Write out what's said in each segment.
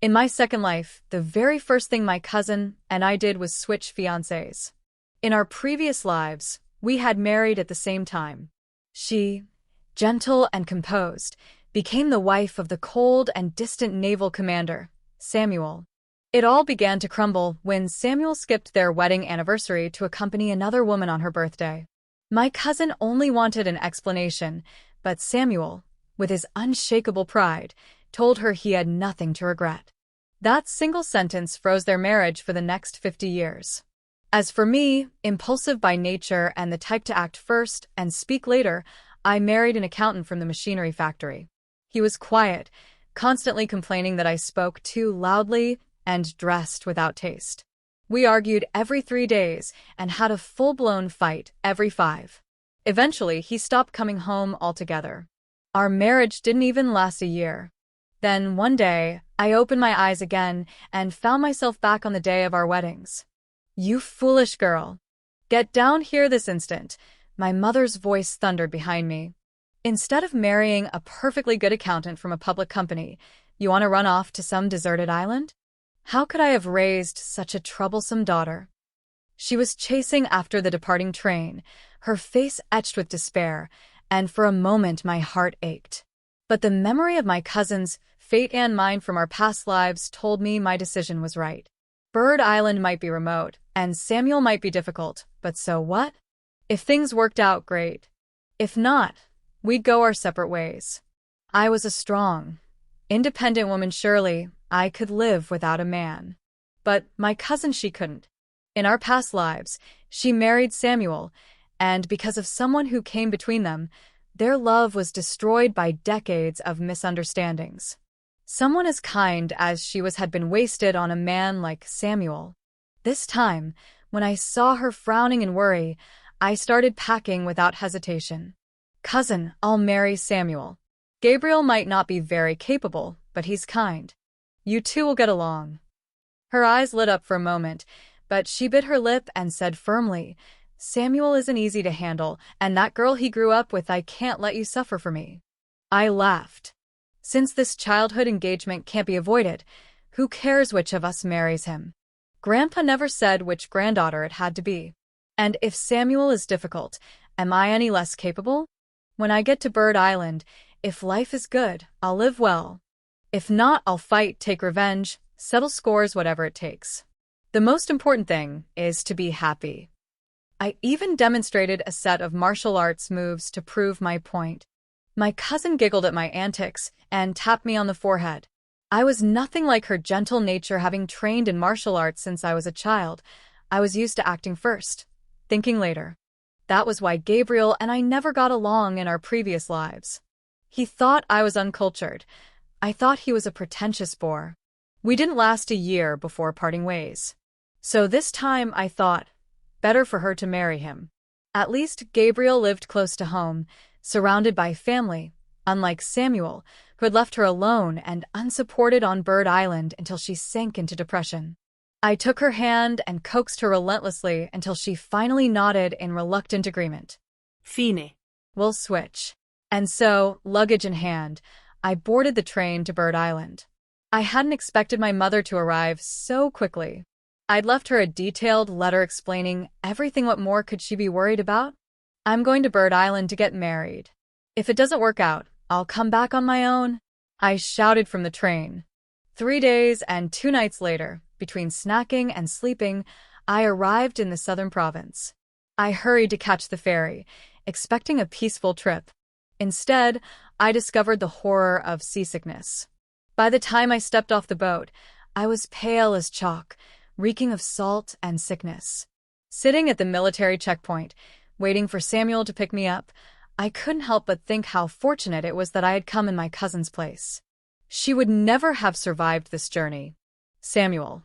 In my second life, the very first thing my cousin and I did was switch fiancés. In our previous lives, we had married at the same time. She, gentle and composed, became the wife of the cold and distant naval commander, Samuel. It all began to crumble when Samuel skipped their wedding anniversary to accompany another woman on her birthday. My cousin only wanted an explanation, but Samuel, with his unshakable pride, told her he had nothing to regret. That single sentence froze their marriage for the next 50 years. As for me, impulsive by nature and the type to act first and speak later, I married an accountant from the machinery factory. He was quiet, constantly complaining that I spoke too loudly and dressed without taste. We argued every 3 days and had a full-blown fight every 5. Eventually, he stopped coming home altogether. Our marriage didn't even last a year. Then, one day, I opened my eyes again and found myself back on the day of our weddings. "You foolish girl. Get down here this instant," my mother's voice thundered behind me. "Instead of marrying a perfectly good accountant from a public company, you want to run off to some deserted island? How could I have raised such a troublesome daughter?" She was chasing after the departing train, her face etched with despair, and for a moment my heart ached. But the memory of my cousin's fate and mine from our past lives told me my decision was right. Bird Island might be remote, and Samuel might be difficult, but so what? If things worked out, great. If not, we'd go our separate ways. I was a strong, independent woman. Surely I could live without a man. But my cousin, she couldn't. In our past lives, she married Samuel, and because of someone who came between them, their love was destroyed by decades of misunderstandings. Someone as kind as she was had been wasted on a man like Samuel. This time, when I saw her frowning in worry, I started packing without hesitation. "Cousin, I'll marry Samuel. Gabriel might not be very capable, but he's kind. You two will get along." Her eyes lit up for a moment, but she bit her lip and said firmly, "Samuel isn't easy to handle, and that girl he grew up with, I can't let you suffer for me." I laughed. Since this childhood engagement can't be avoided, who cares which of us marries him? Grandpa never said which granddaughter it had to be. And if Samuel is difficult, am I any less capable? When I get to Bird Island, if life is good, I'll live well. If not, I'll fight, take revenge, settle scores, whatever it takes. The most important thing is to be happy. I even demonstrated a set of martial arts moves to prove my point. My cousin giggled at my antics and tapped me on the forehead. I was nothing like her gentle nature. Having trained in martial arts since I was a child, I was used to acting first, thinking later. That was why Gabriel and I never got along in our previous lives. He thought I was uncultured. I thought he was a pretentious bore. We didn't last a year before parting ways. So this time I thought, better for her to marry him. At least Gabriel lived close to home, surrounded by family, unlike Samuel, who had left her alone and unsupported on Bird Island until she sank into depression. I took her hand and coaxed her relentlessly until she finally nodded in reluctant agreement. "Fine. We'll switch." And so, luggage in hand, I boarded the train to Bird Island. I hadn't expected my mother to arrive so quickly. I'd left her a detailed letter explaining everything. What more could she be worried about? "I'm going to Bird Island to get married. If it doesn't work out, I'll come back on my own," I shouted from the train. 3 days and 2 nights later, between snacking and sleeping, I arrived in the southern province. I hurried to catch the ferry, expecting a peaceful trip. Instead, I discovered the horror of seasickness. By the time I stepped off the boat, I was pale as chalk, reeking of salt and sickness. Sitting at the military checkpoint, waiting for Samuel to pick me up, I couldn't help but think how fortunate it was that I had come in my cousin's place. She would never have survived this journey. "Samuel,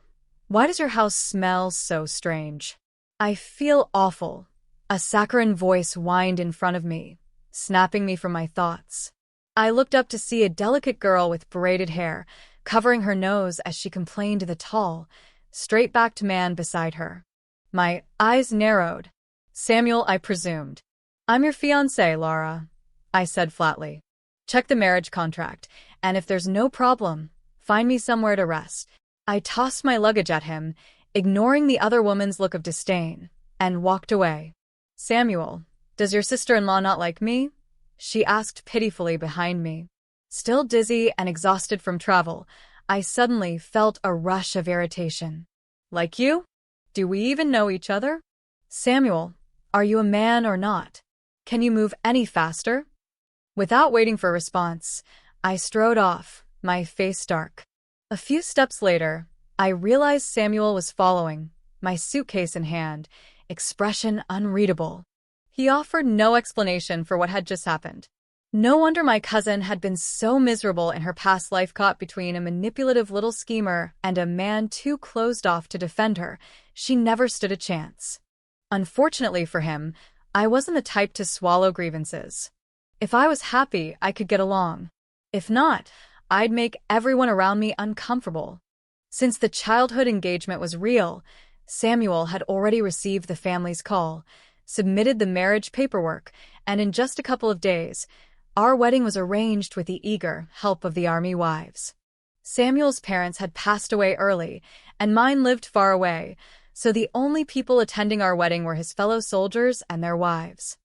why does your house smell so strange?" "I feel awful," a saccharine voice whined in front of me, snapping me from my thoughts. I looked up to see a delicate girl with braided hair, covering her nose as she complained to the tall, straight-backed man beside her. My eyes narrowed. "Samuel, I presumed." "I'm your fiancé, Laura," I said flatly. "Check the marriage contract, and if there's no problem, Find me somewhere to rest. I tossed my luggage at him, ignoring the other woman's look of disdain, and walked away. Samuel, does your sister-in-law not like me? She asked pitifully behind me. Still dizzy and exhausted from travel, I suddenly felt a rush of irritation. Like you? Do we even know each other? Samuel, are you a man or not? Can you move any faster? Without waiting for a response, I strode off, my face dark. A few steps later, I realized Samuel was following, my suitcase in hand, expression unreadable. He offered no explanation for what had just happened. No wonder my cousin had been so miserable in her past life, caught between a manipulative little schemer and a man too closed off to defend her. She never stood a chance. Unfortunately for him, I wasn't the type to swallow grievances. If I was happy, I could get along. If not, I'd make everyone around me uncomfortable. Since the childhood engagement was real, Samuel had already received the family's call, submitted the marriage paperwork, and in just a couple of days, our wedding was arranged with the eager help of the army wives. Samuel's parents had passed away early, and mine lived far away, so the only people attending our wedding were his fellow soldiers and their wives.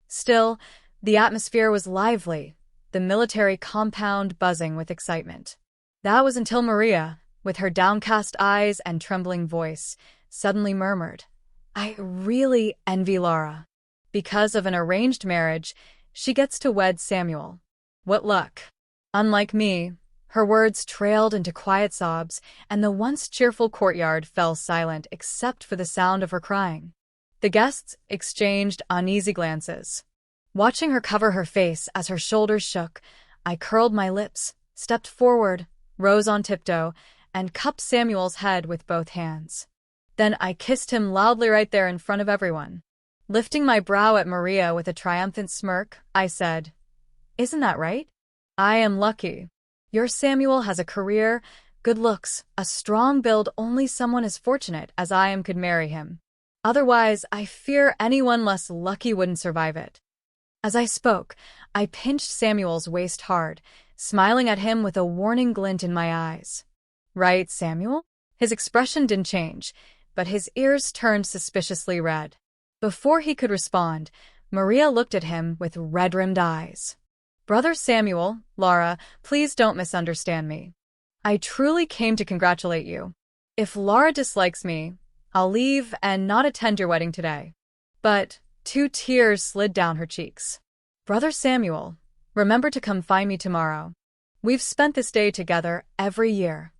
Still, the atmosphere was lively, the military compound buzzing with excitement. That was until Maria, with her downcast eyes and trembling voice, suddenly murmured, "I really envy Laura. Because of an arranged marriage, she gets to wed Samuel. What luck." Unlike me, her words trailed into quiet sobs, and the once cheerful courtyard fell silent except for the sound of her crying. The guests exchanged uneasy glances. Watching her cover her face as her shoulders shook, I curled my lips, stepped forward, rose on tiptoe, and cupped Samuel's head with both hands. Then I kissed him loudly right there in front of everyone. Lifting my brow at Maria with a triumphant smirk, I said, "Isn't that right? I am lucky. Your Samuel has a career, good looks, a strong build. Only someone as fortunate as I am could marry him. Otherwise, I fear anyone less lucky wouldn't survive it." As I spoke, I pinched Samuel's waist hard, smiling at him with a warning glint in my eyes. "Right, Samuel?" His expression didn't change, but his ears turned suspiciously red. Before he could respond, Maria looked at him with red-rimmed eyes. "Brother Samuel, Laura, please don't misunderstand me. I truly came to congratulate you. If Laura dislikes me, I'll leave and not attend your wedding today." But 2 tears slid down her cheeks. "Brother Samuel, remember to come find me tomorrow. We've spent this day together every year."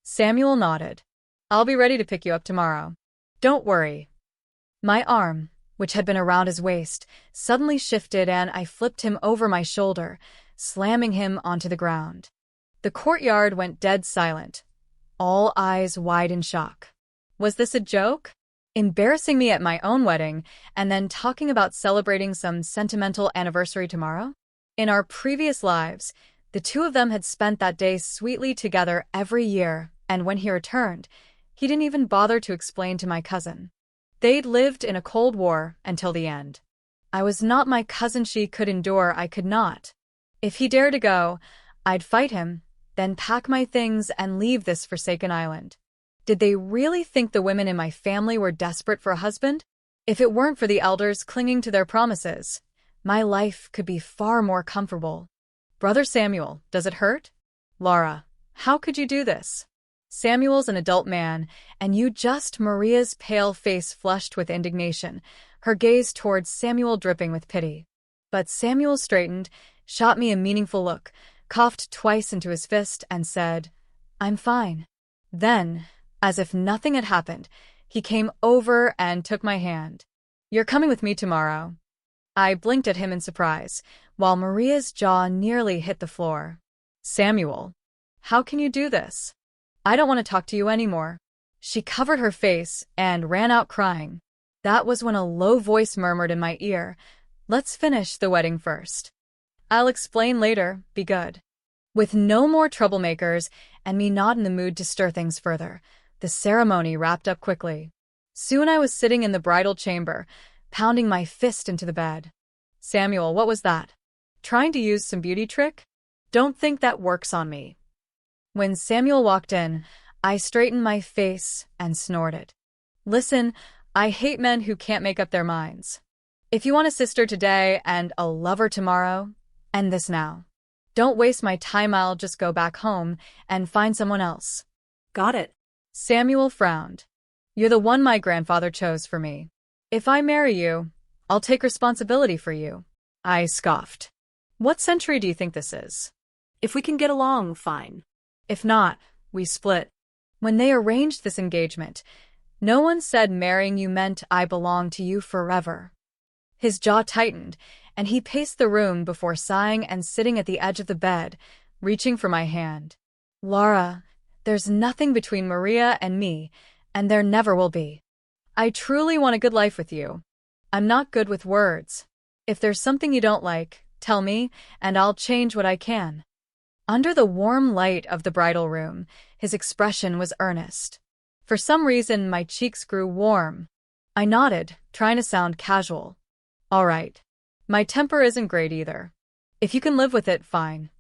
Samuel nodded. "I'll be ready to pick you up tomorrow. Don't worry." My arm, which had been around his waist, suddenly shifted and I flipped him over my shoulder, slamming him onto the ground. The courtyard went dead silent, all eyes wide in shock. Was this a joke? Embarrassing me at my own wedding, and then talking about celebrating some sentimental anniversary tomorrow? In our previous lives, the two of them had spent that day sweetly together every year, and when he returned, he didn't even bother to explain to my cousin. They'd lived in a cold war until the end. I was not my cousin she could endure, I could not. If he dared to go, I'd fight him, then pack my things and leave this forsaken island. Did they really think the women in my family were desperate for a husband? If it weren't for the elders clinging to their promises, my life could be far more comfortable. "Brother Samuel, does it hurt?" "Laura, how could you do this? Samuel's an adult man, and you just..." Maria's pale face flushed with indignation, her gaze towards Samuel dripping with pity. But Samuel straightened, shot me a meaningful look, coughed twice into his fist, and said, "I'm fine." Then, as if nothing had happened, he came over and took my hand. "You're coming with me tomorrow." I blinked at him in surprise, while Maria's jaw nearly hit the floor. "Samuel, how can you do this? I don't want to talk to you anymore." She covered her face and ran out crying. That was when a low voice murmured in my ear, "Let's finish the wedding first. I'll explain later, be good." With no more troublemakers and me not in the mood to stir things further, the ceremony wrapped up quickly. Soon I was sitting in the bridal chamber, pounding my fist into the bed. "Samuel, what was that? Trying to use some beauty trick? Don't think that works on me." When Samuel walked in, I straightened my face and snorted. Listen, I hate men who can't make up their minds. If you want a sister today and a lover tomorrow, end this now. Don't waste my time, I'll just go back home and find someone else. Got it. Samuel frowned. You're the one my grandfather chose for me. If I marry you, I'll take responsibility for you. I scoffed. What century do you think this is? If we can get along, fine. If not, we split. When they arranged this engagement, no one said marrying you meant I belong to you forever. His jaw tightened, and he paced the room before sighing and sitting at the edge of the bed, reaching for my hand. Laura, there's nothing between Maria and me, and there never will be. I truly want a good life with you. I'm not good with words. If there's something you don't like, tell me, and I'll change what I can. Under the warm light of the bridal room, his expression was earnest. For some reason, my cheeks grew warm. I nodded, trying to sound casual. All right. My temper isn't great either. If you can live with it, fine.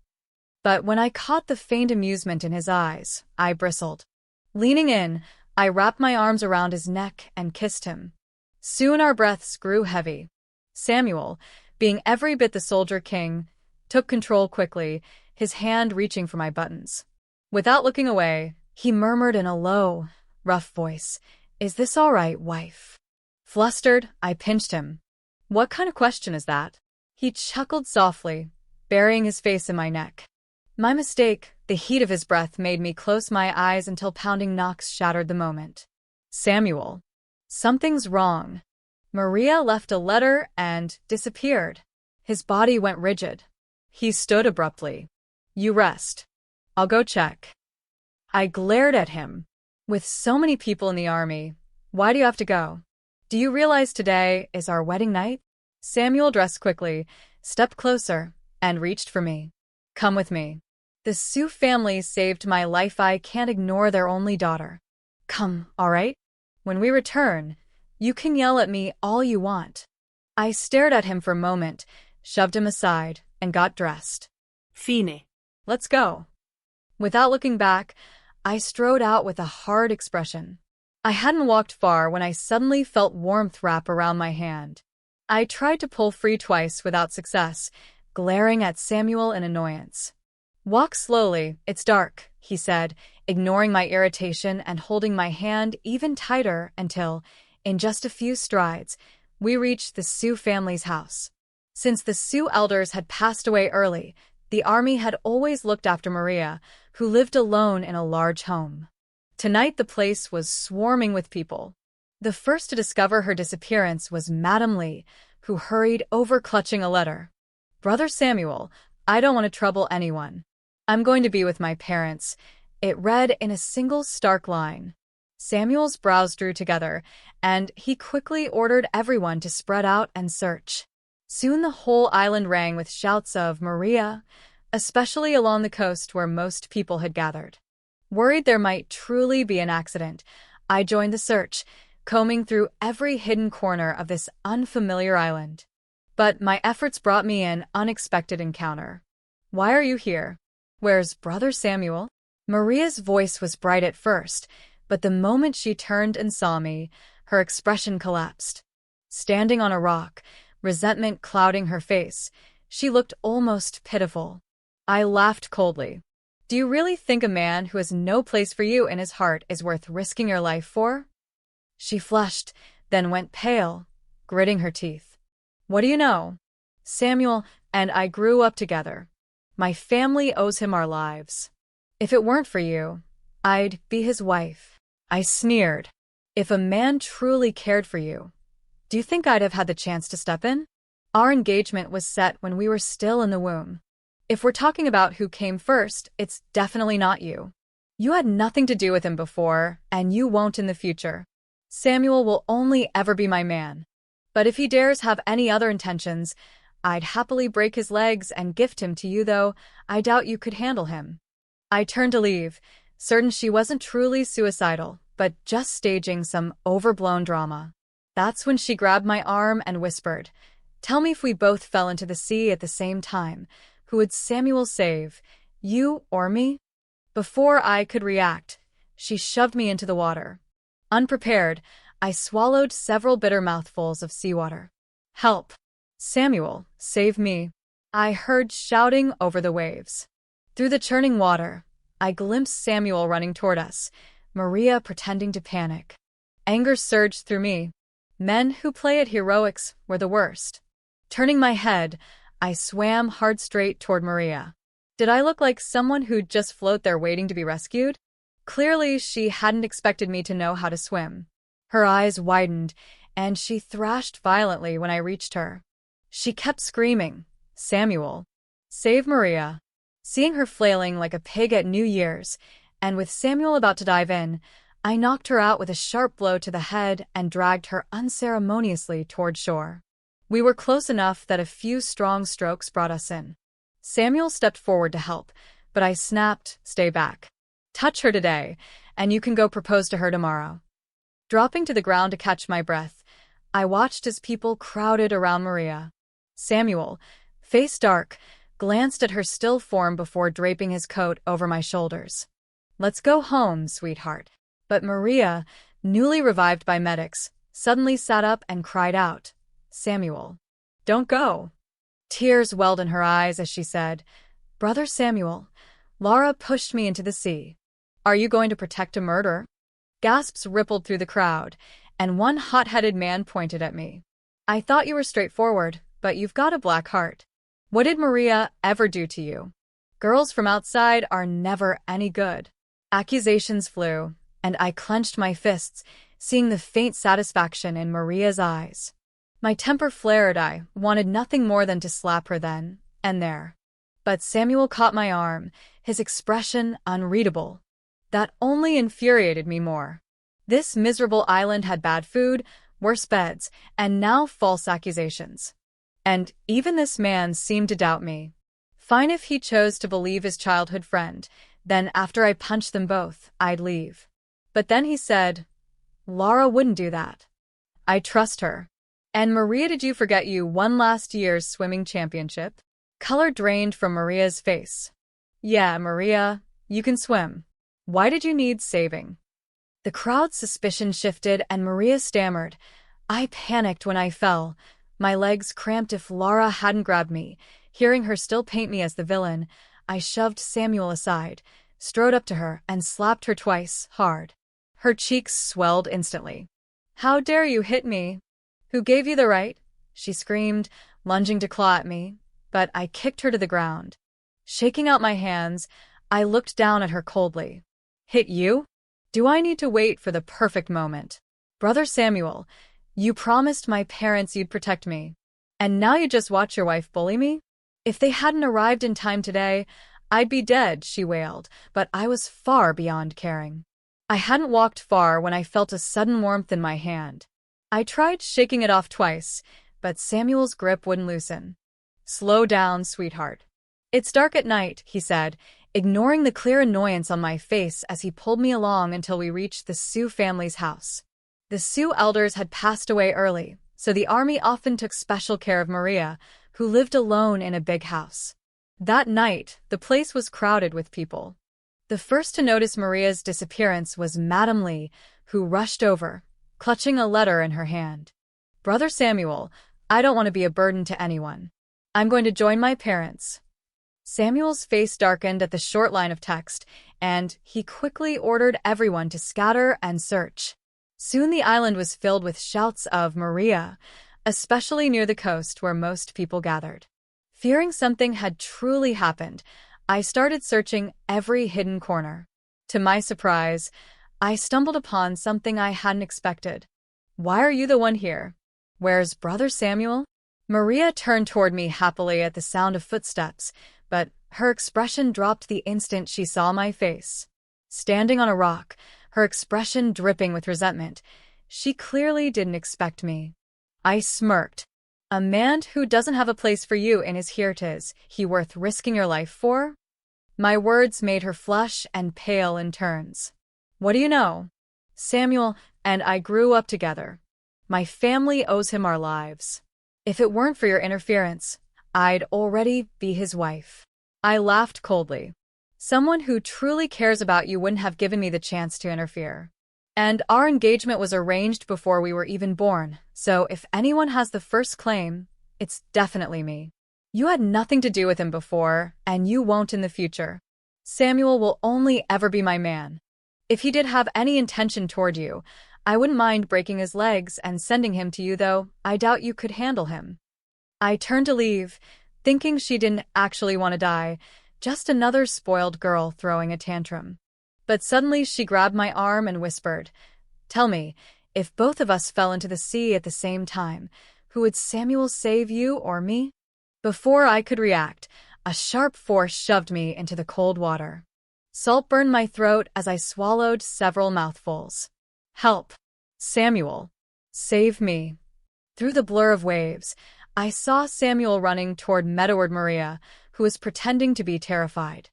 But when I caught the faint amusement in his eyes, I bristled. Leaning in, I wrapped my arms around his neck and kissed him. Soon our breaths grew heavy. Samuel, being every bit the soldier king, took control quickly, his hand reaching for my buttons. Without looking away, he murmured in a low, rough voice, "Is this all right, wife?" Flustered, I pinched him. What kind of question is that? He chuckled softly, burying his face in my neck. My mistake, the heat of his breath made me close my eyes until pounding knocks shattered the moment. Samuel. Something's wrong. Maria left a letter and disappeared. His body went rigid. He stood abruptly. You rest. I'll go check. I glared at him. With so many people in the army, why do you have to go? Do you realize today is our wedding night? Samuel dressed quickly, stepped closer, and reached for me. Come with me. The Sioux family saved my life. I can't ignore their only daughter. Come, all right? When we return, you can yell at me all you want. I stared at him for a moment, shoved him aside, and got dressed. Fine. Let's go. Without looking back, I strode out with a hard expression. I hadn't walked far when I suddenly felt warmth wrap around my hand. I tried to pull free twice without success, glaring at Samuel in annoyance. Walk slowly, it's dark, he said, ignoring my irritation and holding my hand even tighter until, in just a few strides, we reached the Sioux family's house. Since the Sioux elders had passed away early, the army had always looked after Maria, who lived alone in a large home. Tonight the place was swarming with people. The first to discover her disappearance was Madam Lee, who hurried over clutching a letter. Brother Samuel, I don't want to trouble anyone. I'm going to be with my parents. It read in a single stark line. Samuel's brows drew together, and he quickly ordered everyone to spread out and search. Soon the whole island rang with shouts of Maria, especially along the coast where most people had gathered. Worried there might truly be an accident, I joined the search, combing through every hidden corner of this unfamiliar island. But my efforts brought me an unexpected encounter. Why are you here? Where's Brother Samuel? Maria's voice was bright at first, but the moment she turned and saw me, her expression collapsed. Standing on a rock, resentment clouding her face, she looked almost pitiful. I laughed coldly. Do you really think a man who has no place for you in his heart is worth risking your life for? She flushed, then went pale, gritting her teeth. What do you know? Samuel and I grew up together. My family owes him our lives. If it weren't for you, I'd be his wife. I sneered. If a man truly cared for you, do you think I'd have had the chance to step in? Our engagement was set when we were still in the womb. If we're talking about who came first, it's definitely not you. You had nothing to do with him before, and you won't in the future. Samuel will only ever be my man. But if he dares have any other intentions, I'd happily break his legs and gift him to you, though I doubt you could handle him. I turned to leave, certain she wasn't truly suicidal, but just staging some overblown drama. That's when she grabbed my arm and whispered, "Tell me if we both fell into the sea at the same time, who would Samuel save, you or me?" Before I could react, she shoved me into the water. Unprepared, I swallowed several bitter mouthfuls of seawater. Help! Samuel, save me! I heard shouting over the waves. Through the churning water, I glimpsed Samuel running toward us, Maria pretending to panic. Anger surged through me. Men who play at heroics were the worst. Turning my head, I swam hard straight toward Maria. Did I look like someone who'd just float there waiting to be rescued? Clearly, she hadn't expected me to know how to swim. Her eyes widened, and she thrashed violently when I reached her. She kept screaming, "Samuel, save Maria." Seeing her flailing like a pig at New Year's, and with Samuel about to dive in, I knocked her out with a sharp blow to the head and dragged her unceremoniously toward shore. We were close enough that a few strong strokes brought us in. Samuel stepped forward to help, but I snapped, "Stay back. Touch her today, and you can go propose to her tomorrow." Dropping to the ground to catch my breath, I watched as people crowded around Maria. Samuel, face dark, glanced at her still form before draping his coat over my shoulders. "Let's go home, sweetheart." But Maria, newly revived by medics, suddenly sat up and cried out, "Samuel, don't go." Tears welled in her eyes as she said, "Brother Samuel, Laura pushed me into the sea. Are you going to protect a murderer?" Gasps rippled through the crowd, and one hot-headed man pointed at me. "I thought you were straightforward, but you've got a black heart. What did Maria ever do to you? Girls from outside are never any good." Accusations flew, and I clenched my fists, seeing the faint satisfaction in Maria's eyes. My temper flared. I wanted nothing more than to slap her then and there. But Samuel caught my arm, his expression unreadable. That only infuriated me more. This miserable island had bad food, worse beds, and now false accusations. And even this man seemed to doubt me. Fine if he chose to believe his childhood friend, then after I punched them both, I'd leave. But then he said, "Laura wouldn't do that. I trust her." "And Maria, did you forget you won last year's swimming championship?" Color drained from Maria's face. "Yeah, Maria, you can swim. Why did you need saving?" The crowd's suspicion shifted and Maria stammered. I panicked when I fell. My legs cramped if Laura hadn't grabbed me. Hearing her still paint me as the villain, I shoved Samuel aside, strode up to her, and slapped her twice, hard. Her cheeks swelled instantly. "How dare you hit me? Who gave you the right?" she screamed, lunging to claw at me, but I kicked her to the ground. Shaking out my hands, I looked down at her coldly. "Hit you? Do I need to wait for the perfect moment? Brother Samuel, you promised my parents you'd protect me. And now you just watch your wife bully me? If they hadn't arrived in time today, I'd be dead," she wailed, but I was far beyond caring. I hadn't walked far when I felt a sudden warmth in my hand. I tried shaking it off twice, but Samuel's grip wouldn't loosen. "Slow down, sweetheart. It's dark at night," he said, ignoring the clear annoyance on my face as he pulled me along until we reached the Sioux family's house. The Sioux elders had passed away early, so the army often took special care of Maria, who lived alone in a big house. That night, the place was crowded with people. The first to notice Maria's disappearance was Madame Lee, who rushed over, clutching a letter in her hand. "Brother Samuel, I don't want to be a burden to anyone. I'm going to join my parents." Samuel's face darkened at the short line of text, and he quickly ordered everyone to scatter and search. Soon the island was filled with shouts of "Maria," especially near the coast where most people gathered. Fearing something had truly happened, I started searching every hidden corner. To my surprise, I stumbled upon something I hadn't expected. "Why are you the one here? Where's Brother Samuel?" Maria turned toward me happily at the sound of footsteps, but her expression dropped the instant she saw my face. Standing on a rock, her expression dripping with resentment, she clearly didn't expect me. I smirked. "A man who doesn't have a place for you in his heretis, he worth risking your life for?" My words made her flush and pale in turns. "What do you know? Samuel and I grew up together. My family owes him our lives. If it weren't for your interference, I'd already be his wife." I laughed coldly. Someone who truly cares about you wouldn't have given me the chance to interfere. And our engagement was arranged before we were even born, so if anyone has the first claim, it's definitely me. You had nothing to do with him before, and you won't in the future. Samuel will only ever be my man. If he did have any intention toward you, I wouldn't mind breaking his legs and sending him to you, though I doubt you could handle him. I turned to leave, thinking she didn't actually want to die, just another spoiled girl throwing a tantrum. But suddenly she grabbed my arm and whispered, "Tell me, if both of us fell into the sea at the same time, who would Samuel save, you or me?" Before I could react, a sharp force shoved me into the cold water. Salt burned my throat as I swallowed several mouthfuls. "Help! Samuel! Save me!" Through the blur of waves, I saw Samuel running toward Meadoward Maria, who was pretending to be terrified.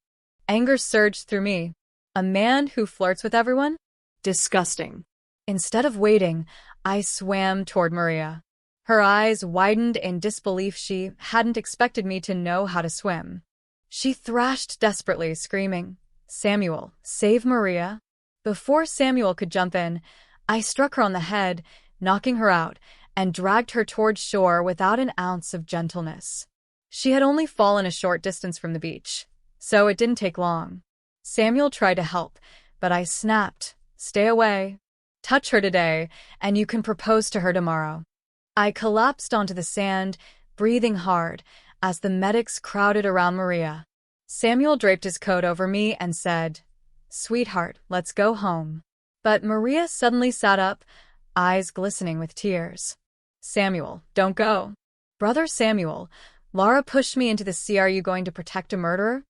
Anger surged through me. A man who flirts with everyone? Disgusting. Instead of waiting, I swam toward Maria. Her eyes widened in disbelief. She hadn't expected me to know how to swim. She thrashed desperately, screaming, "Samuel, save Maria!" Before Samuel could jump in, I struck her on the head, knocking her out, and dragged her toward shore without an ounce of gentleness. She had only fallen a short distance from the beach, so it didn't take long. Samuel tried to help, but I snapped, "Stay away. Touch her today, and you can propose to her tomorrow." I collapsed onto the sand, breathing hard, as the medics crowded around Maria. Samuel draped his coat over me and said, "Sweetheart, let's go home." But Maria suddenly sat up, eyes glistening with tears. "Samuel, don't go." "Brother Samuel, Laura pushed me into the sea. Are you going to protect a murderer?"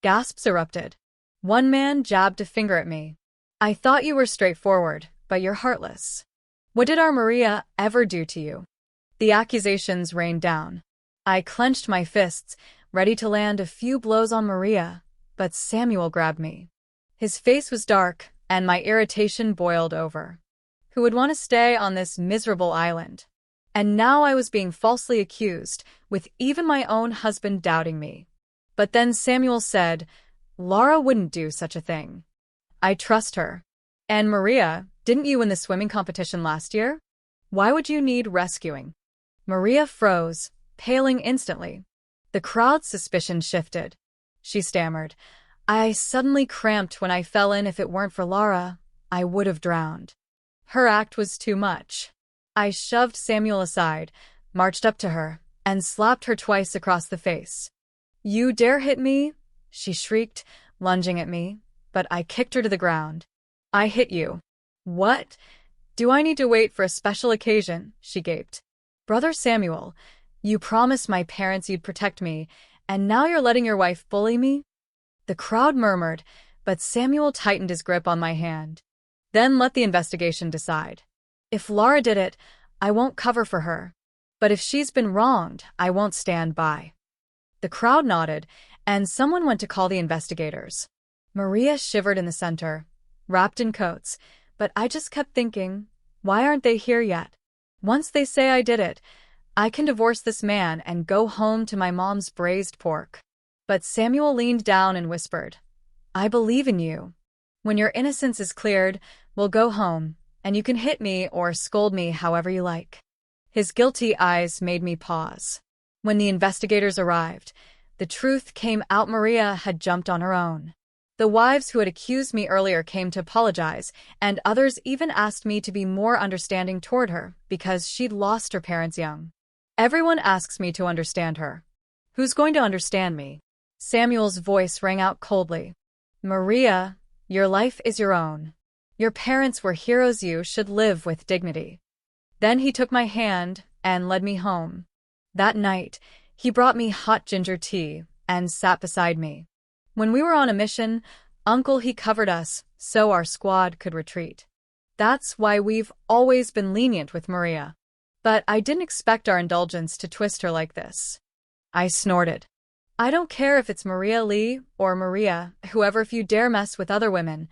Gasps erupted. One man jabbed a finger at me. "I thought you were straightforward, but you're heartless. What did our Maria ever do to you?" The accusations rained down. I clenched my fists, ready to land a few blows on Maria, but Samuel grabbed me. His face was dark, and my irritation boiled over. Who would want to stay on this miserable island? And now I was being falsely accused, with even my own husband doubting me. But then Samuel said, "Laura wouldn't do such a thing. I trust her." "And Maria, didn't you win the swimming competition last year? Why would you need rescuing?" Maria froze, paling instantly. The crowd's suspicion shifted. She stammered, "I suddenly cramped when I fell in. If it weren't for Laura, I would have drowned." Her act was too much. I shoved Samuel aside, marched up to her, and slapped her twice across the face. "You dare hit me?" she shrieked, lunging at me, but I kicked her to the ground. "I hit you." "What? Do I need to wait for a special occasion?" she gaped. "Brother Samuel, you promised my parents you'd protect me, and now you're letting your wife bully me?" The crowd murmured, but Samuel tightened his grip on my hand. "Then let the investigation decide. If Laura did it, I won't cover for her. But if she's been wronged, I won't stand by." The crowd nodded, and someone went to call the investigators. Maria shivered in the center, wrapped in coats, but I just kept thinking, why aren't they here yet? Once they say I did it, I can divorce this man and go home to my mom's braised pork. But Samuel leaned down and whispered, "I believe in you. When your innocence is cleared, we'll go home, and you can hit me or scold me however you like." His guilty eyes made me pause. When the investigators arrived, the truth came out. Maria had jumped on her own. The wives who had accused me earlier came to apologize, and others even asked me to be more understanding toward her because she'd lost her parents young. Everyone asks me to understand her. Who's going to understand me? Samuel's voice rang out coldly. "Maria, your life is your own. Your parents were heroes. You should live with dignity." Then he took my hand and led me home. That night, he brought me hot ginger tea and sat beside me. When we were on a mission, Uncle, he covered us so our squad could retreat. That's why we've always been lenient with Maria. But I didn't expect our indulgence to twist her like this. I snorted. "I don't care if it's Maria Lee or Maria, whoever. If you dare mess with other women,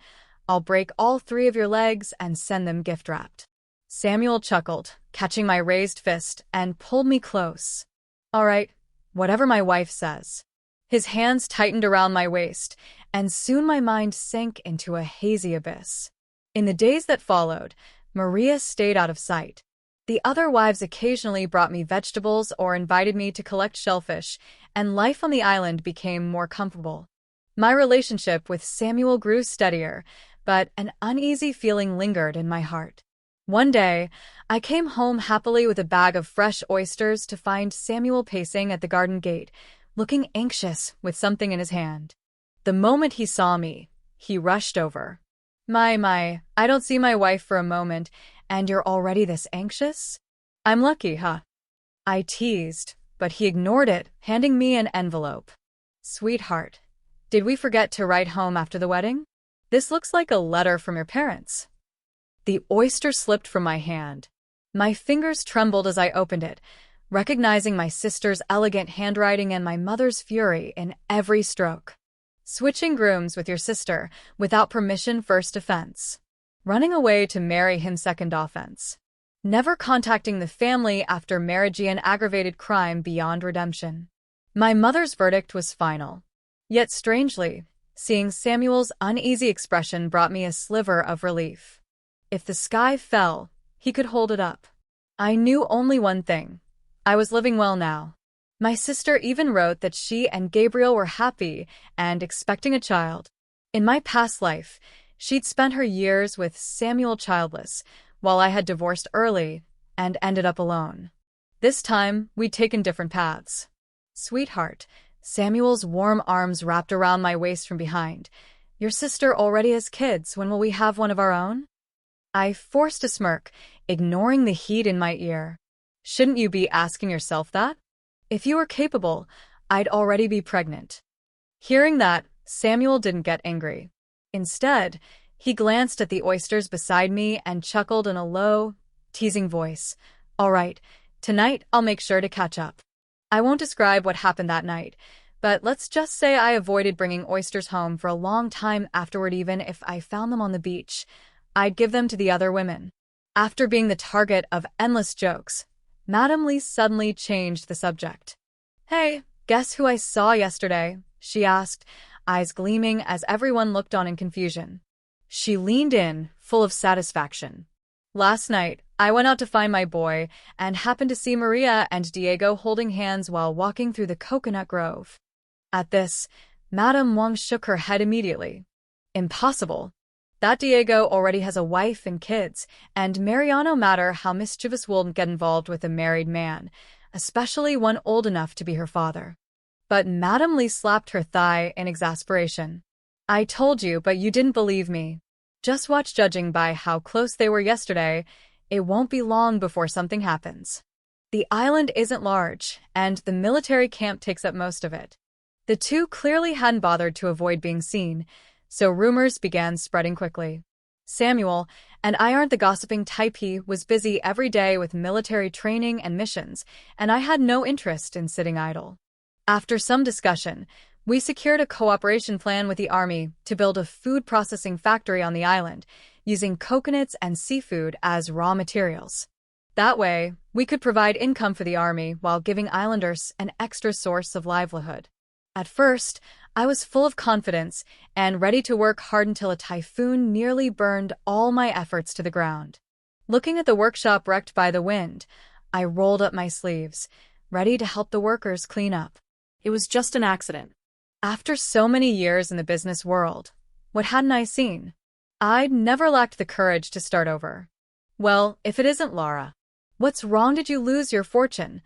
I'll break all 3 of your legs and send them gift-wrapped." Samuel chuckled, catching my raised fist, and pulled me close. "All right, whatever my wife says." His hands tightened around my waist, and soon my mind sank into a hazy abyss. In the days that followed, Maria stayed out of sight. The other wives occasionally brought me vegetables or invited me to collect shellfish, and life on the island became more comfortable. My relationship with Samuel grew steadier, but an uneasy feeling lingered in my heart. One day, I came home happily with a bag of fresh oysters to find Samuel pacing at the garden gate, looking anxious with something in his hand. The moment he saw me, he rushed over. My, I don't see my wife for a moment, and you're already this anxious? I'm lucky, huh? I teased, but he ignored it, handing me an envelope. Sweetheart, did we forget to write home after the wedding? This looks like a letter from your parents. The oyster slipped from my hand. My fingers trembled as I opened it, recognizing my sister's elegant handwriting and my mother's fury in every stroke. Switching grooms with your sister without permission, first offense. Running away to marry him, second offense. Never contacting the family after marriage, an aggravated crime beyond redemption. My mother's verdict was final. Yet strangely, seeing Samuel's uneasy expression brought me a sliver of relief. If the sky fell, he could hold it up. I knew only one thing. I was living well now. My sister even wrote that she and Gabriel were happy and expecting a child. In my past life, she'd spent her years with Samuel childless, while I had divorced early and ended up alone. This time, we'd taken different paths. Sweetheart, Samuel's warm arms wrapped around my waist from behind. Your sister already has kids. When will we have one of our own? I forced a smirk, ignoring the heat in my ear. Shouldn't you be asking yourself that? If you were capable, I'd already be pregnant. Hearing that, Samuel didn't get angry. Instead, he glanced at the oysters beside me and chuckled in a low, teasing voice. All right, tonight I'll make sure to catch up. I won't describe what happened that night, but let's just say I avoided bringing oysters home for a long time afterward. Even if I found them on the beach, I'd give them to the other women. After being the target of endless jokes, Madame Lee suddenly changed the subject. Hey, guess who I saw yesterday? She asked, eyes gleaming as everyone looked on in confusion. She leaned in, full of satisfaction. Last night, I went out to find my boy and happened to see Maria and Diego holding hands while walking through the coconut grove. At this, Madame Wang shook her head immediately. Impossible. That Diego already has a wife and kids, and Mariano, no matter how mischievous, wouldn't get involved with a married man, especially one old enough to be her father. But Madame Lee slapped her thigh in exasperation. I told you, but you didn't believe me. Just watch. Judging by how close they were yesterday, it won't be long before something happens. The island isn't large, and the military camp takes up most of it. The two clearly hadn't bothered to avoid being seen, so rumors began spreading quickly. Samuel, and I aren't the gossiping type. He was busy every day with military training and missions, and I had no interest in sitting idle. After some discussion, we secured a cooperation plan with the army to build a food processing factory on the island, using coconuts and seafood as raw materials. That way, we could provide income for the army while giving islanders an extra source of livelihood. At first, I was full of confidence and ready to work hard until a typhoon nearly burned all my efforts to the ground. Looking at the workshop wrecked by the wind, I rolled up my sleeves, ready to help the workers clean up. It was just an accident. After so many years in the business world, what hadn't I seen? I'd never lacked the courage to start over. Well, if it isn't Laura. What's wrong? Did you lose your fortune?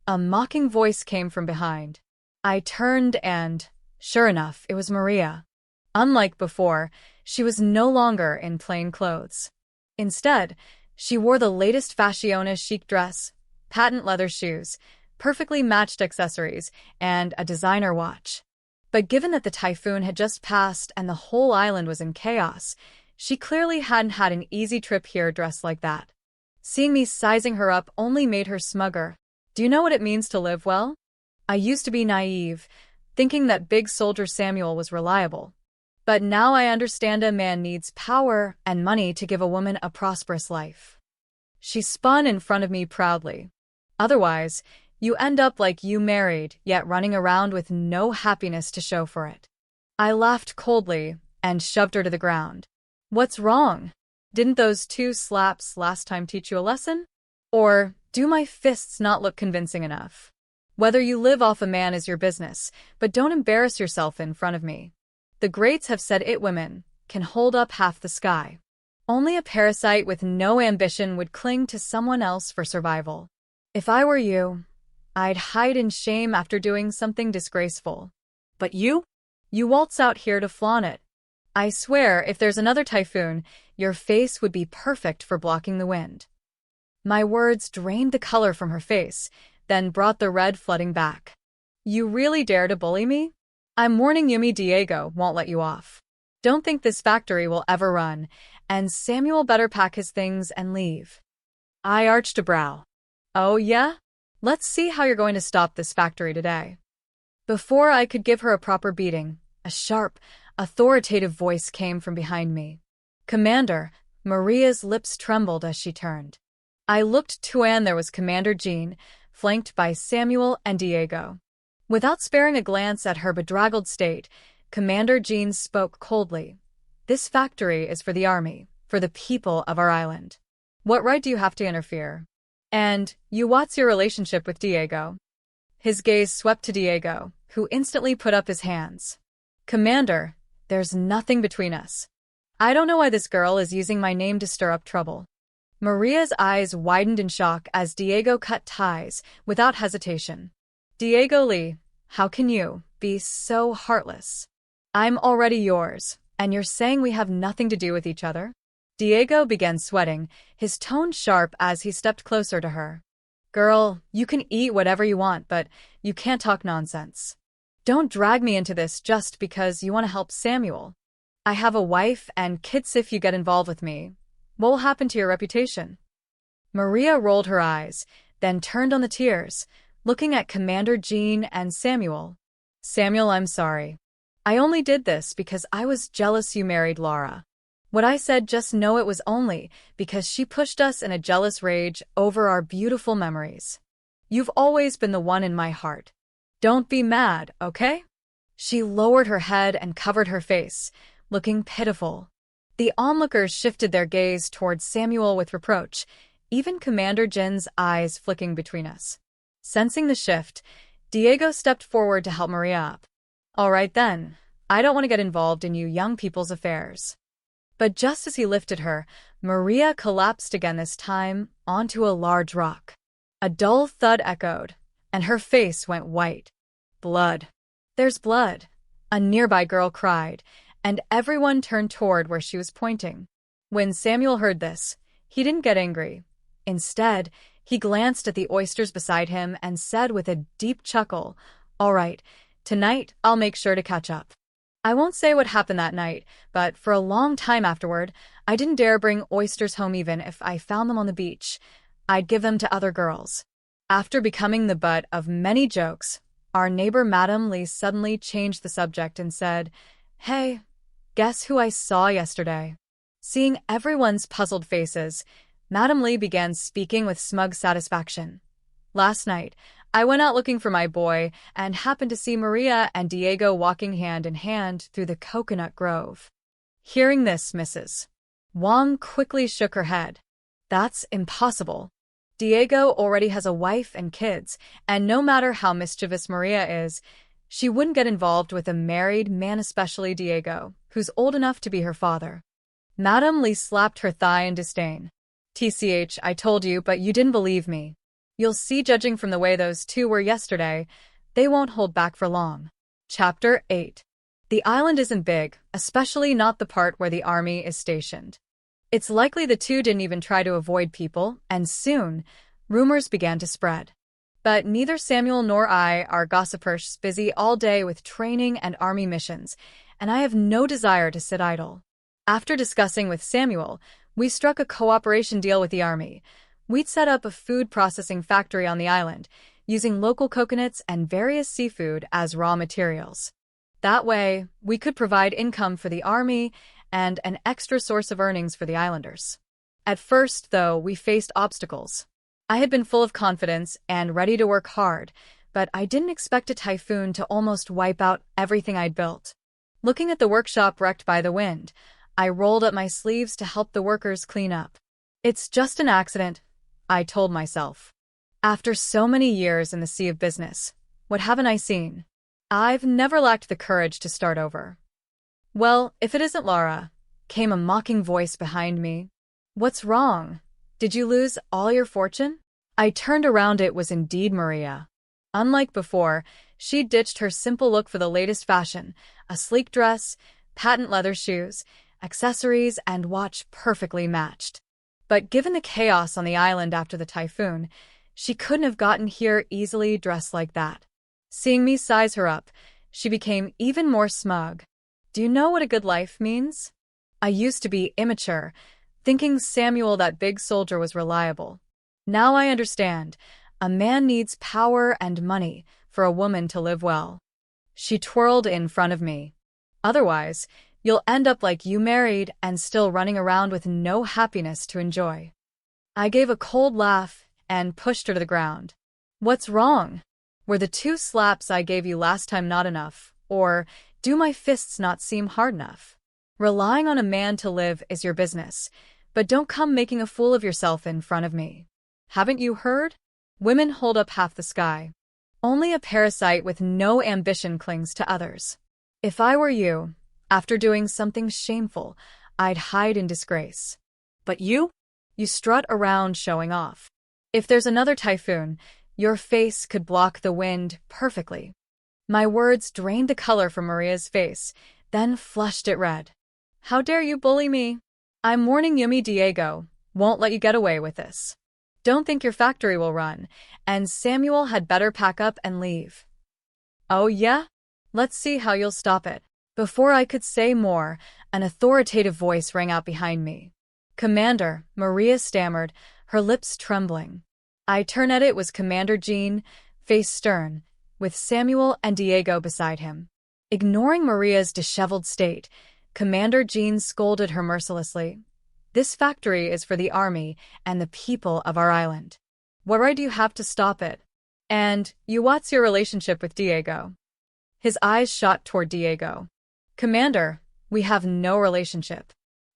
A mocking voice came from behind. I turned and, sure enough, it was Maria. Unlike before, she was no longer in plain clothes. Instead, she wore the latest fashionista chic dress, patent leather shoes, perfectly matched accessories, and a designer watch. But given that the typhoon had just passed and the whole island was in chaos, she clearly hadn't had an easy trip here dressed like that. Seeing me sizing her up only made her smugger. Do you know what it means to live well? I used to be naive, thinking that big soldier Samuel was reliable. But now I understand a man needs power and money to give a woman a prosperous life. She spun in front of me proudly. Otherwise, you end up like you married, yet running around with no happiness to show for it. I laughed coldly and shoved her to the ground. What's wrong? Didn't those 2 slaps last time teach you a lesson? Or do my fists not look convincing enough? Whether you live off a man is your business, but don't embarrass yourself in front of me. The greats have said women can hold up half the sky. Only a parasite with no ambition would cling to someone else for survival. If I were you, I'd hide in shame after doing something disgraceful. But you? You waltz out here to flaunt it. I swear, if there's another typhoon, your face would be perfect for blocking the wind. My words drained the color from her face, then brought the red flooding back. You really dare to bully me? I'm warning you, Diego won't let you off. Don't think this factory will ever run, and Samuel better pack his things and leave. I arched a brow. Oh yeah? Let's see how you're going to stop this factory today. Before I could give her a proper beating, a sharp, authoritative voice came from behind me. Commander. Maria's lips trembled as she turned. I looked to and there was Commander Jean, flanked by Samuel and Diego. Without sparing a glance at her bedraggled state, Commander Jean spoke coldly. This factory is for the army, for the people of our island. What right do you have to interfere? And what's your relationship with Diego? His gaze swept to Diego, who instantly put up his hands. Commander, there's nothing between us. I don't know why this girl is using my name to stir up trouble. Maria's eyes widened in shock as Diego cut ties without hesitation. Diego Lee, how can you be so heartless? I'm already yours, and you're saying we have nothing to do with each other? Diego began sweating, his tone sharp as he stepped closer to her. Girl, you can eat whatever you want, but you can't talk nonsense. Don't drag me into this just because you want to help Samuel. I have a wife and kids. If you get involved with me, what will happen to your reputation? Maria rolled her eyes, then turned on the tears, looking at Commander Jean and Samuel. Samuel, I'm sorry. I only did this because I was jealous you married Laura. What I said, just know it was only because she pushed us in a jealous rage over our beautiful memories. You've always been the one in my heart. Don't be mad, okay? She lowered her head and covered her face, looking pitiful. The onlookers shifted their gaze towards Samuel with reproach, even Commander Jin's eyes flicking between us. Sensing the shift, Diego stepped forward to help Maria up. All right then, I don't want to get involved in you young people's affairs. But just as he lifted her, Maria collapsed again, this time onto a large rock. A dull thud echoed, and her face went white. Blood. There's blood, a nearby girl cried, and everyone turned toward where she was pointing. When Samuel heard this, he didn't get angry. Instead, he glanced at the oysters beside him and said with a deep chuckle, All right, tonight I'll make sure to catch up. I won't say what happened that night, but for a long time afterward, I didn't dare bring oysters home even if I found them on the beach. I'd give them to other girls. After becoming the butt of many jokes, our neighbor Madame Lee suddenly changed the subject and said, Hey, guess who I saw yesterday? Seeing everyone's puzzled faces, Madame Lee began speaking with smug satisfaction. Last night, I went out looking for my boy and happened to see Maria and Diego walking hand in hand through the coconut grove. Hearing this, Mrs. Wong quickly shook her head. That's impossible. Diego already has a wife and kids, and no matter how mischievous Maria is, she wouldn't get involved with a married man, especially Diego, who's old enough to be her father. Madame Lee slapped her thigh in disdain. TCH, I told you, but you didn't believe me. You'll see, judging from the way those two were yesterday, they won't hold back for long. Chapter 8. The island isn't big, especially not the part where the army is stationed. It's likely the two didn't even try to avoid people, and soon, rumors began to spread. But neither Samuel nor I are gossipers, busy all day with training and army missions, and I have no desire to sit idle. After discussing with Samuel, we struck a cooperation deal with the army. We'd set up a food processing factory on the island, using local coconuts and various seafood as raw materials. That way, we could provide income for the army and an extra source of earnings for the islanders. At first, though, we faced obstacles. I had been full of confidence and ready to work hard, but I didn't expect a typhoon to almost wipe out everything I'd built. Looking at the workshop wrecked by the wind, I rolled up my sleeves to help the workers clean up. It's just an accident, I told myself. After so many years in the sea of business, what haven't I seen? I've never lacked the courage to start over. Well, if it isn't Laura, came a mocking voice behind me. What's wrong? Did you lose all your fortune? I turned around. It was indeed Maria. Unlike before, she ditched her simple look for the latest fashion, a sleek dress, patent leather shoes, accessories, and watch perfectly matched. But given the chaos on the island after the typhoon, she couldn't have gotten here easily dressed like that. Seeing me size her up, she became even more smug. Do you know what a good life means? I used to be immature, thinking Samuel, that big soldier, was reliable. Now I understand. A man needs power and money for a woman to live well. She twirled in front of me. Otherwise, you'll end up like you, married and still running around with no happiness to enjoy. I gave a cold laugh and pushed her to the ground. What's wrong? Were the 2 slaps I gave you last time not enough, or do my fists not seem hard enough? Relying on a man to live is your business, but don't come making a fool of yourself in front of me. Haven't you heard? Women hold up half the sky. Only a parasite with no ambition clings to others. If I were you, after doing something shameful, I'd hide in disgrace. But you? You strut around showing off. If there's another typhoon, your face could block the wind perfectly. My words drained the color from Maria's face, then flushed it red. How dare you bully me? I'm warning Yumi, Diego won't let you get away with this. Don't think your factory will run, and Samuel had better pack up and leave. Oh yeah? Let's see how you'll stop it. Before I could say more, an authoritative voice rang out behind me. Commander, Maria stammered, her lips trembling. I turned at it was Commander Jean, face stern, with Samuel and Diego beside him. Ignoring Maria's disheveled state, Commander Jean scolded her mercilessly. This factory is for the army and the people of our island. What right do you have to stop it? And what's your relationship with Diego? His eyes shot toward Diego. Commander, we have no relationship.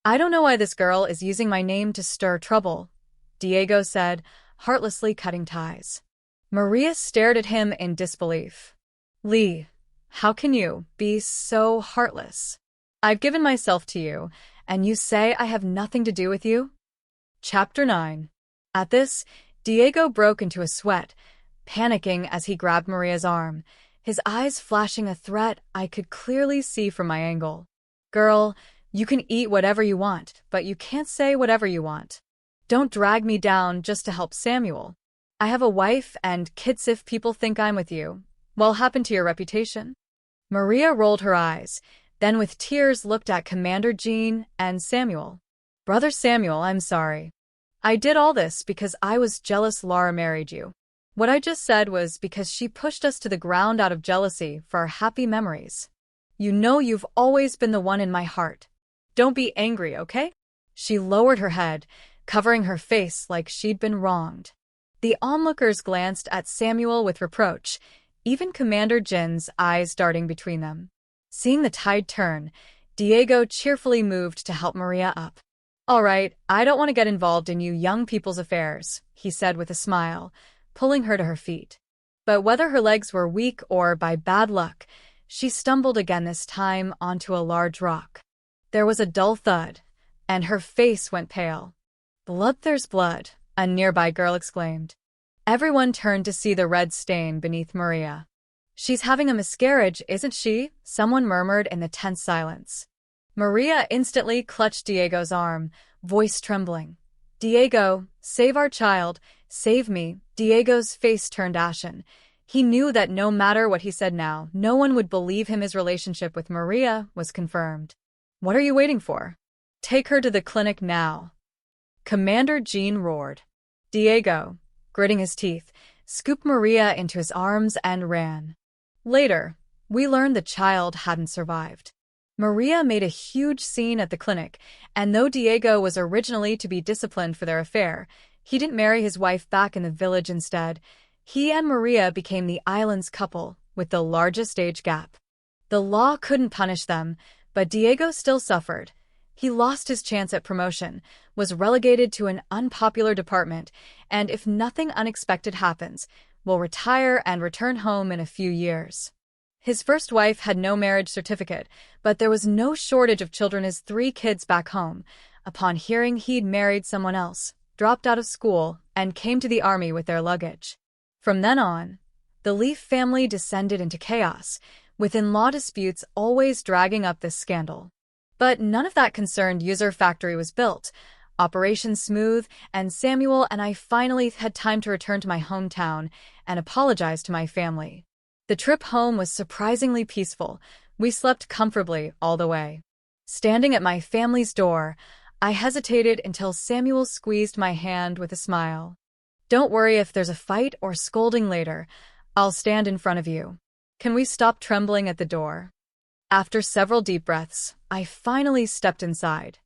I don't know why this girl is using my name to stir trouble, Diego said, heartlessly cutting ties. Maria stared at him in disbelief. Lee, how can you be so heartless? I've given myself to you, and you say I have nothing to do with you? Chapter 9. At this, Diego broke into a sweat, panicking as he grabbed Maria's arm, his eyes flashing a threat I could clearly see from my angle. Girl, you can eat whatever you want, but you can't say whatever you want. Don't drag me down just to help Samuel. I have a wife and kids. If people think I'm with you, what'll happen to your reputation? Maria rolled her eyes, then with tears looked at Commander Jean and Samuel. Brother Samuel, I'm sorry. I did all this because I was jealous Laura married you. What I just said was because she pushed us to the ground out of jealousy for our happy memories. You know you've always been the one in my heart. Don't be angry, okay? She lowered her head, covering her face like she'd been wronged. The onlookers glanced at Samuel with reproach, even Commander Jin's eyes darting between them. Seeing the tide turn, Diego cheerfully moved to help Maria up. All right, I don't want to get involved in you young people's affairs, he said with a smile, pulling her to her feet. But whether her legs were weak or by bad luck, she stumbled again, this time onto a large rock. There was a dull thud, and her face went pale. Blood, there's blood, a nearby girl exclaimed. Everyone turned to see the red stain beneath Maria. She's having a miscarriage, isn't she? Someone murmured in the tense silence. Maria instantly clutched Diego's arm, voice trembling. Diego, save our child, save me. Diego's face turned ashen. He knew that no matter what he said now, no one would believe him. His relationship with Maria was confirmed. What are you waiting for? Take her to the clinic now. Commander Jean roared. Diego, gritting his teeth, scooped Maria into his arms and ran. Later, we learned the child hadn't survived. Maria made a huge scene at the clinic, and though Diego was originally to be disciplined for their affair, he didn't marry his wife back in the village. Instead, he and Maria became the island's couple with the largest age gap. The law couldn't punish them, but Diego still suffered. He lost his chance at promotion, was relegated to an unpopular department, and if nothing unexpected happens, will retire and return home in a few years. His first wife had no marriage certificate, but there was no shortage of children. His 3 kids back home, upon hearing he'd married someone else, dropped out of school and came to the army with their luggage. From then on, the Leaf family descended into chaos, with in-law disputes always dragging up this scandal. But none of that concerned. User Factory was built, operation smooth, and Samuel and I finally had time to return to my hometown and apologize to my family. The trip home was surprisingly peaceful. We slept comfortably all the way. Standing at my family's door, I hesitated until Samuel squeezed my hand with a smile. "Don't worry if there's a fight or scolding later. I'll stand in front of you. Can we stop trembling at the door?" After several deep breaths, I finally stepped inside.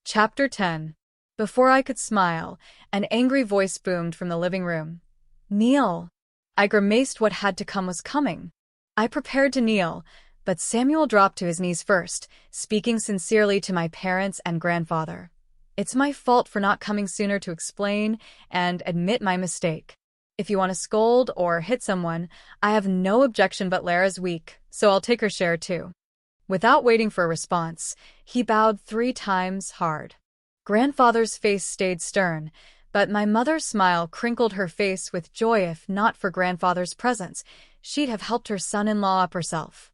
Chapter 10. Before I could smile, an angry voice boomed from the living room. "Kneel." I grimaced. What had to come was coming. I prepared to kneel, but Samuel dropped to his knees first, speaking sincerely to my parents and grandfather. "It's my fault for not coming sooner to explain and admit my mistake. If you want to scold or hit someone, I have no objection, but Lara's weak, so I'll take her share too." Without waiting for a response, he bowed 3 times hard. Grandfather's face stayed stern, but my mother's smile crinkled her face with joy. If not for grandfather's presence, she'd have helped her son-in-law up herself.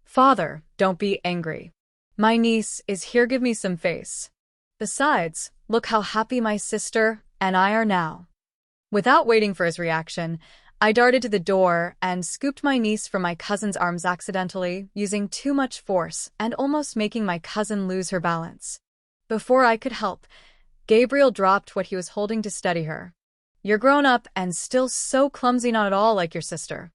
"Father, don't be angry. My niece is here. Give me some face. Besides, look how happy my sister and I are now." Without waiting for his reaction, I darted to the door and scooped my niece from my cousin's arms, accidentally, using too much force and almost making my cousin lose her balance. Before I could help, Gabriel dropped what he was holding to steady her. "You're grown up and still so clumsy, not at all like your sister.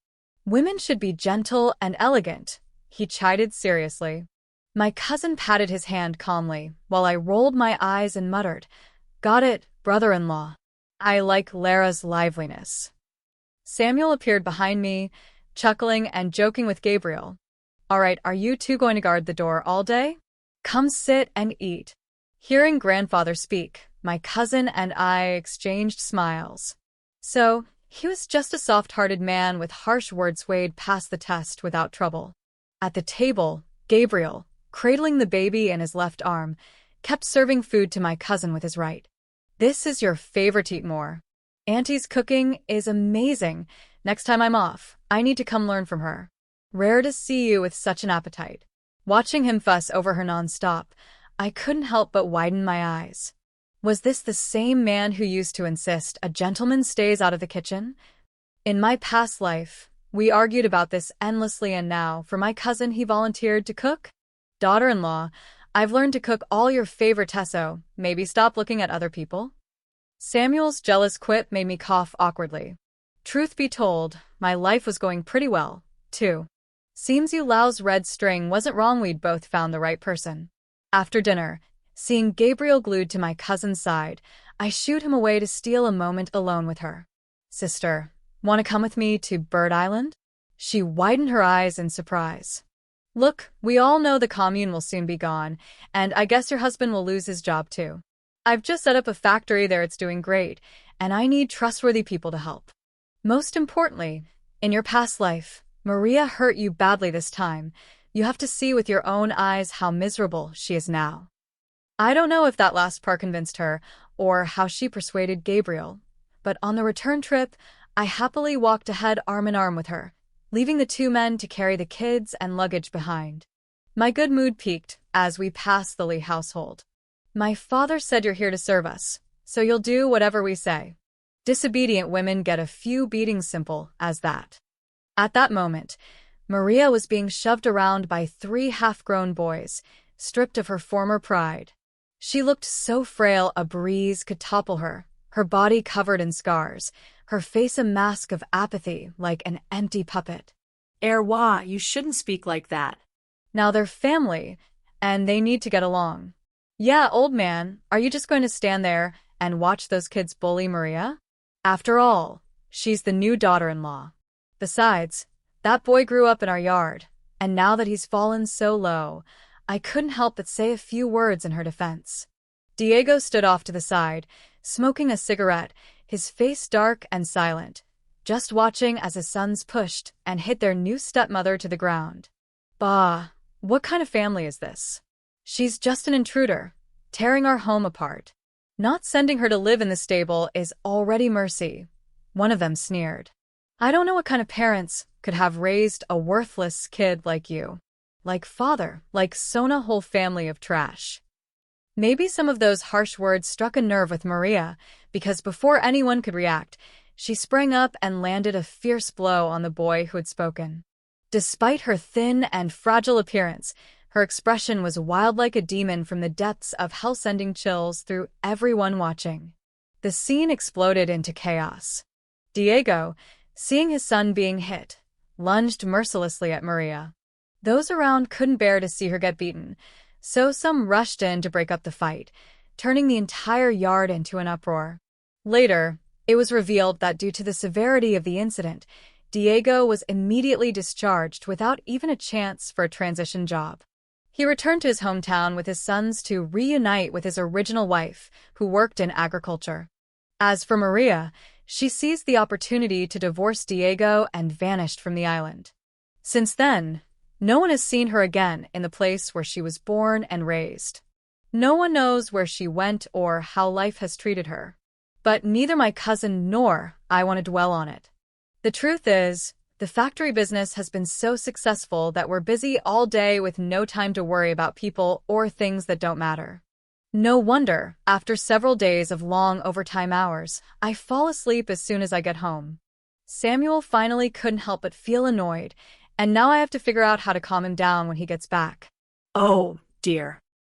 Women should be gentle and elegant," he chided seriously. My cousin patted his hand calmly, while I rolled my eyes and muttered, "Got it, brother-in-law. I like Lara's liveliness." Samuel appeared behind me, chuckling and joking with Gabriel. "All right, are you two going to guard the door all day? Come sit and eat." Hearing grandfather speak, my cousin and I exchanged smiles. So, he was just a soft-hearted man with harsh words. Wade passed the test without trouble. At the table, Gabriel, cradling the baby in his left arm, kept serving food to my cousin with his right. "This is your favorite. Eat more. Auntie's cooking is amazing. Next time I'm off, I need to come learn from her. Rare to see you with such an appetite." Watching him fuss over her non-stop, I couldn't help but widen my eyes. Was this the same man who used to insist a gentleman stays out of the kitchen? In my past life, we argued about this endlessly, and now, for my cousin, he volunteered to cook? "Daughter-in-law, I've learned to cook all your favorites, so maybe stop looking at other people." Samuel's jealous quip made me cough awkwardly. Truth be told, my life was going pretty well, too. Seems you Lau's red string wasn't wrong. We'd both found the right person. After dinner, seeing Gabriel glued to my cousin's side, I shooed him away to steal a moment alone with her. "Sister, want to come with me to Bird Island?" She widened her eyes in surprise. "Look, we all know the commune will soon be gone, and I guess your husband will lose his job too. I've just set up a factory there. It's doing great, and I need trustworthy people to help. Most importantly, in your past life, Maria hurt you badly this time. You have to see with your own eyes how miserable she is now." I don't know if that last part convinced her, or how she persuaded Gabriel, but on the return trip, I happily walked ahead arm in arm with her, leaving the 2 men to carry the kids and luggage behind. My good mood peaked as we passed the Lee household. "My father said you're here to serve us, so you'll do whatever we say." Disobedient women get a few beatings, simple as that. At that moment, Maria was being shoved around by 3 half-grown boys, stripped of her former pride. She looked so frail a breeze could topple her, her body covered in scars, her face a mask of apathy like an empty puppet. Erwa, you shouldn't speak like that. Now they're family, and they need to get along. "Yeah, old man, are you just going to stand there and watch those kids bully Maria? After all, she's the new daughter-in-law. Besides, that boy grew up in our yard, and now that he's fallen so low, I couldn't help but say a few words in her defense. Diego stood off to the side, smoking a cigarette, his face dark and silent, just watching as his sons pushed and hit their new stepmother to the ground. Bah, what kind of family is this? She's just an intruder, tearing our home apart. Not sending her to live in the stable is already mercy, one of them sneered. I don't know what kind of parents could have raised a worthless kid like you. Like father, like Sona, whole family of trash. Maybe some of those harsh words struck a nerve with Maria, because before anyone could react, she sprang up and landed a fierce blow on the boy who had spoken. Despite her thin and fragile appearance, her expression was wild like a demon from the depths of hell, sending chills through everyone watching. The scene exploded into chaos. Diego, seeing his son being hit, lunged mercilessly at Maria. Those around couldn't bear to see her get beaten, so some rushed in to break up the fight, turning the entire yard into an uproar. Later, it was revealed that due to the severity of the incident, Diego was immediately discharged without even a chance for a transition job. He returned to his hometown with his sons to reunite with his original wife, who worked in agriculture. As for Maria, she seized the opportunity to divorce Diego and vanished from the island. Since then, no one has seen her again in the place where she was born and raised. No one knows where she went or how life has treated her. But neither my cousin nor I want to dwell on it. The truth is, the factory business has been so successful that we're busy all day with no time to worry about people or things that don't matter. No wonder, after several days of long overtime hours, I fall asleep as soon as I get home. Samuel finally couldn't help but feel annoyed, and now I have to figure out how to calm him down when he gets back. Oh, dear.